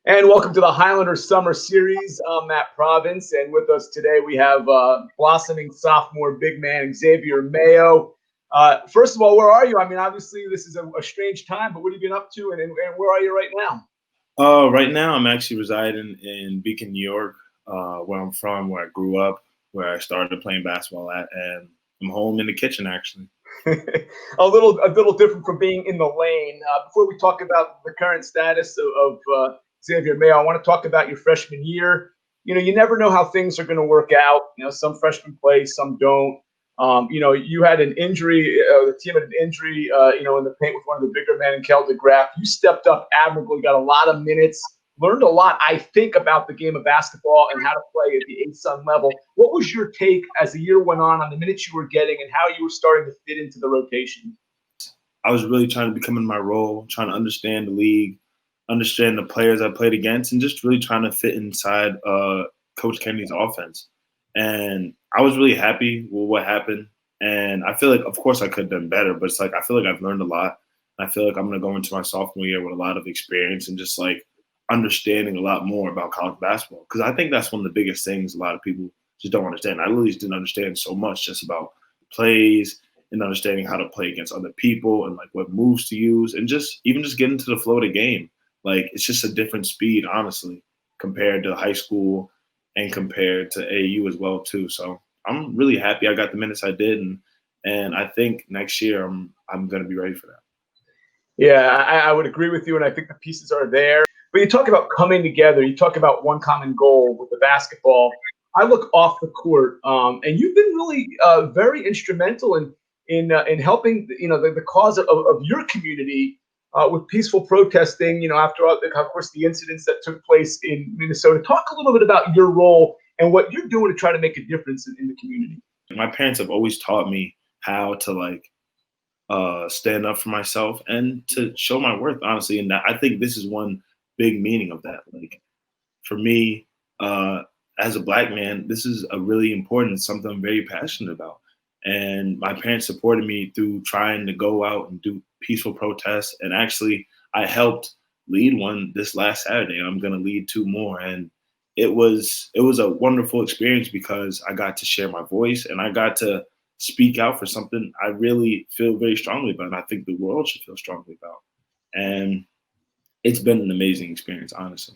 And welcome to the Highlander Summer Series. I'm Matt Provence, and with us today we have blossoming sophomore big man Xavier Mayo. First of all, where are you? I mean, obviously this is a strange time, but what have you been up to, and where are you right now? Right now, I'm actually residing in Beacon, New York, where I'm from, where I grew up, where I started playing basketball at, and I'm home in the kitchen actually. A little different from being in the lane. Before we talk about the current status of Xavier Mayo, I want to talk about your freshman year. You never know how things are going to work out. Some freshmen play, some don't. You had an injury. The team had an injury. In the paint with one of the bigger men in Kel DeGraff. You stepped up admirably, got a lot of minutes, learned a lot, I think, about the game of basketball and how to play at the ASUN level. What was your take as the year went on the minutes you were getting and how you were starting to fit into the rotation? I was really trying to become in my role, trying to understand the league, understand the players I played against, and just really trying to fit inside Coach Kennedy's offense. And I was really happy with what happened. And I feel like, of course, I could have done better, but it's like I feel like I've learned a lot. I feel like I'm going to go into my sophomore year with a lot of experience and just like understanding a lot more about college basketball. Because I think that's one of the biggest things a lot of people just don't understand. I really just didn't understand so much just about plays and understanding how to play against other people and like what moves to use and just even just getting to the flow of the game. Like it's just a different speed, honestly, compared to high school and compared to AU as well too. So I'm really happy I got the minutes I did, and I think next year I'm going to be ready for that. Yeah, I would agree with you, and I think the pieces are there. But you talk about coming together. You talk about one common goal with the basketball. I look off the court, and you've been really very instrumental in helping the cause of your community with peaceful protesting. After all, of course, the incidents that took place in Minnesota. Talk a little bit about your role and what you're doing to try to make a difference in the community. My parents have always taught me how to stand up for myself and to show my worth, honestly. And I think this is one big meaning of that. Like for me, as a Black man, this is a really important, something I'm very passionate about. And my parents supported me through trying to go out and do peaceful protests. And actually, I helped lead one this last Saturday. I'm going to lead two more. And it was a wonderful experience because I got to share my voice and I got to speak out for something I really feel very strongly about. And I think the world should feel strongly about. And it's been an amazing experience, honestly.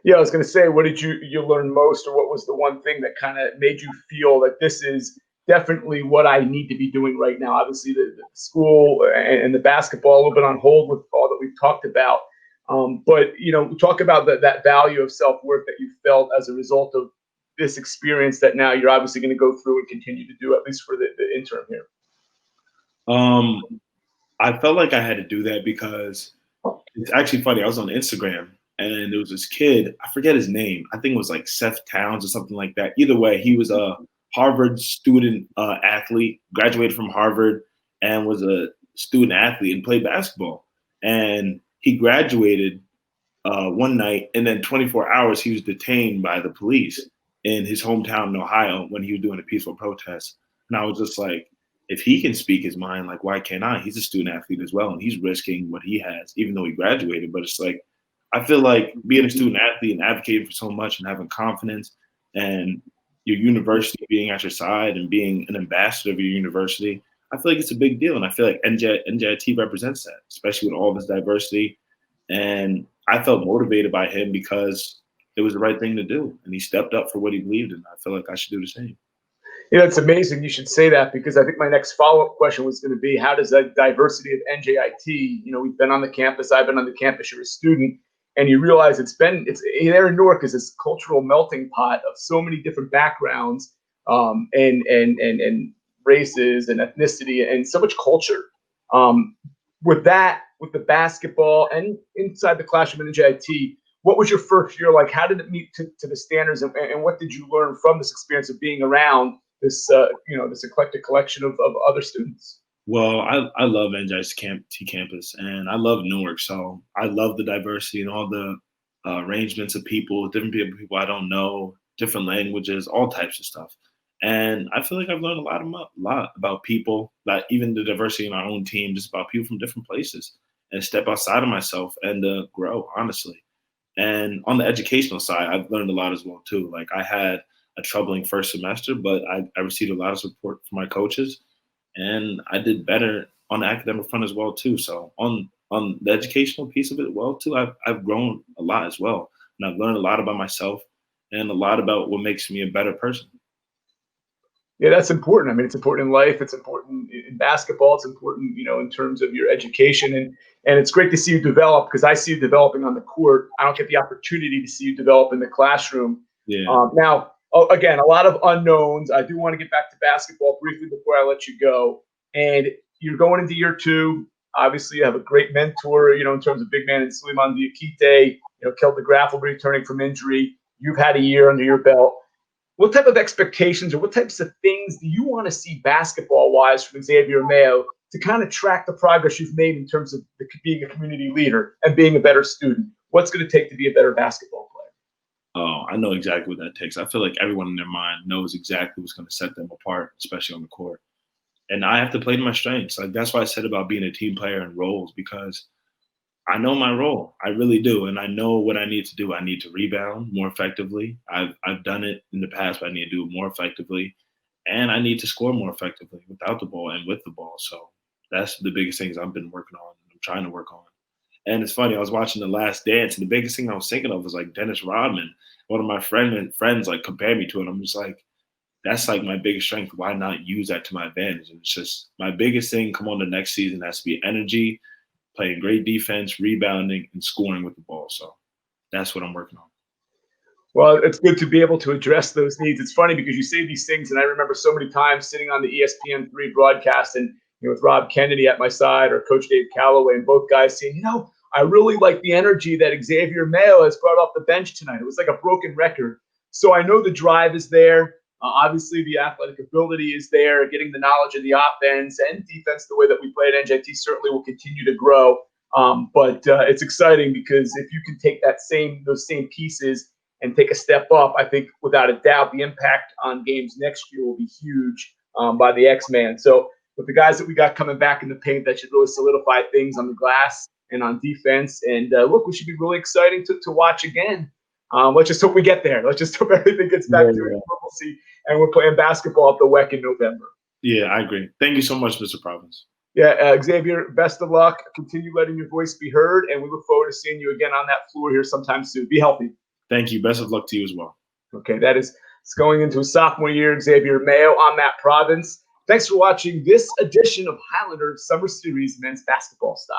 Yeah, I was going to say, what did you learn most, or what was the one thing that kind of made you feel that this is definitely what I need to be doing right now? Obviously, the school and the basketball a little bit on hold with all that we've talked about. But talk about that value of self-worth that you felt as a result of this experience that now you're obviously going to go through and continue to do, at least for the interim here. I felt like I had to do that because it's actually funny. I was on Instagram and there was this kid, I forget his name. I think it was like Seth Towns or something like that. Either way, he was a Harvard student athlete, graduated from Harvard and was a student athlete and played basketball. And he graduated one night, and then 24 hours he was detained by the police in his hometown in Ohio when he was doing a peaceful protest. And I was just like, if he can speak his mind, like, why can't I? He's a student athlete as well, and he's risking what he has, even though he graduated. But it's like, I feel like being a student athlete and advocating for so much and having confidence and your university being at your side and being an ambassador of your university, I feel like it's a big deal. And I feel like NJIT represents that, especially with all this diversity. And I felt motivated by him because it was the right thing to do. And he stepped up for what he believed in. I feel like I should do the same. It's amazing you should say that, because I think my next follow-up question was going to be, how does that diversity of NJIT, we've been on the campus, I've been on the campus, you're a student, and you realize it's there in Newark is this cultural melting pot of so many different backgrounds and races and ethnicity and so much culture. With the basketball and inside the classroom in NJIT, what was your first year like? How did it meet to the standards, and what did you learn from this experience of being around this this eclectic collection of other students? Well, I love NJIT campus, and I love Newark. So I love the diversity and all the arrangements of people, different people I don't know, different languages, all types of stuff. And I feel like I've learned a lot about people, like even the diversity in our own team, just about people from different places, and step outside of myself and grow, honestly. And on the educational side, I've learned a lot as well too. Like I had a troubling first semester, but I received a lot of support from my coaches, and I did better on the academic front as well too. So on the educational piece of it, well too, I've grown a lot as well, and I've learned a lot about myself and a lot about what makes me a better person. Yeah, that's important. I mean, it's important in life. It's important in basketball. It's important, in terms of your education. And it's great to see you develop because I see you developing on the court. I don't get the opportunity to see you develop in the classroom. Yeah. Now, again, a lot of unknowns. I do want to get back to basketball briefly before I let you go. And you're going into year two. Obviously, you have a great mentor, in terms of big man and Suleiman Diakite. Kel DeGraff returning from injury. You've had a year under your belt. What type of expectations or what types of things do you want to see basketball-wise from Xavier Mayo to kind of track the progress you've made in terms of being a community leader and being a better student? What's going to take to be a better basketball player? Oh, I know exactly what that takes. I feel like everyone in their mind knows exactly what's going to set them apart, especially on the court. And I have to play to my strengths. Like that's why I said about being a team player and roles, because I know my role. I really do. And I know what I need to do. I need to rebound more effectively. I've done it in the past, but I need to do it more effectively. And I need to score more effectively without the ball and with the ball. So that's the biggest things I've been working on. I'm trying to work on. And it's funny, I was watching The Last Dance, and the biggest thing I was thinking of was like Dennis Rodman. One of my friends like compared me to it. I'm just like, that's like my biggest strength. Why not use that to my advantage? And it's just my biggest thing come on the next season has to be energy, playing great defense, rebounding, and scoring with the ball. So that's what I'm working on. Well, it's good to be able to address those needs. It's funny because you say these things, and I remember so many times sitting on the ESPN3 broadcast and with Rob Kennedy at my side or Coach Dave Calloway, and both guys saying, I really like the energy that Xavier Mayo has brought off the bench tonight. It was like a broken record. So I know the drive is there. Obviously, the athletic ability is there. Getting the knowledge of the offense and defense the way that we play at NJIT certainly will continue to grow. But it's exciting because if you can take those same pieces and take a step up, I think without a doubt the impact on games next year will be huge by the X-Man. So with the guys that we got coming back in the paint, that should really solidify things on the glass and on defense. And look, we should be really exciting to watch again. Let's just hope we get there. Let's just hope everything gets back to normalcy and we're playing basketball at the WEC in November. Yeah, I agree. Thank you so much, Mr. Provence. Yeah, Xavier, best of luck. Continue letting your voice be heard, and we look forward to seeing you again on that floor here sometime soon. Be healthy. Thank you. Best of luck to you as well. Okay, it's going into his sophomore year, Xavier Mayo. I'm Matt Provence. Thanks for watching this edition of Highlander Summer Series Men's Basketball Style.